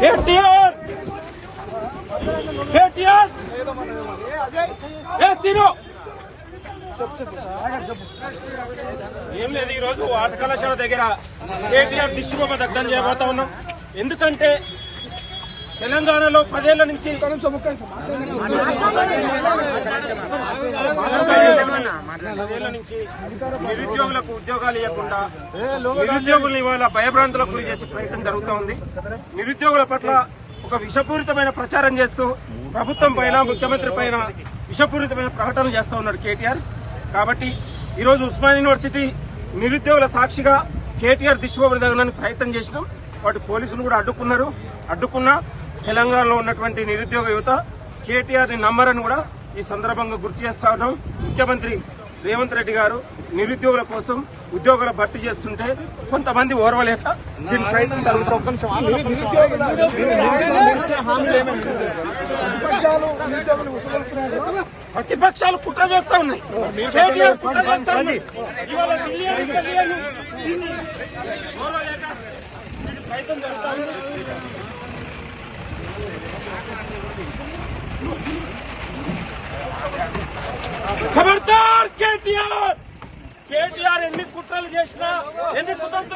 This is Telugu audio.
కేటీఆర్ కేటీఆర్ ఏం లేదు, ఈ రోజు ఆర్ట్స్ కళాశాల దగ్గర కేటీఆర్ దిష్టిబొమ్మ దగ్ధం చేయబోతా ఉన్నాం. ఎందుకంటే తెలంగాణలో 10 ఏళ్ల నుంచి నిరుద్యోగులకు ఉద్యోగాలు ఇవ్వకుండా నిరుద్యోగులను ఇవాళ భయభ్రాంతులకు గురి చేసే ప్రయత్నం జరుగుతూ ఉంది. నిరుద్యోగుల పట్ల ఒక విషపూరితమైన ప్రచారం చేస్తూ ప్రభుత్వం పైన ముఖ్యమంత్రి పైన విషపూరితమైన ప్రకటనలు చేస్తూ ఉన్నాడు కేటీఆర్. కాబట్టి ఈరోజు ఉస్మానియా యూనివర్సిటీ నిరుద్యోగుల సాక్షిగా కేటీఆర్ దిష్టిబొమ్మ దగడానికి ప్రయత్నం చేసినాం. వాటి పోలీసులు కూడా అడ్డుకున్నా తెలంగాణలో ఉన్నటువంటి నిరుద్యోగ యువత కేటీఆర్ ని నమ్మరని కూడా ఈ సందర్భంగా గుర్తు చేస్తా ఉన్నాం. ముఖ్యమంత్రి రేవంత్ రెడ్డి గారు నిరుద్యోగుల కోసం ఉద్యోగాల భర్తీ చేస్తుంటే కొంతమంది ఓర్వలేక దీని ప్రయత్నం జరుగుతుంది. ప్రతిపక్షాలు కుట్ర చేస్తా ఉన్నాయి. కేటీఆర్ కుట్ర చేస్తా ఉన్నాయి. ఇవాళ ప్రయత్నం జరుగుతా ఉంది. ఖబర్దార్ కేటీఆర్ ఎన్ని కుట్రలు చేసినా ఎన్ని కుట్రలు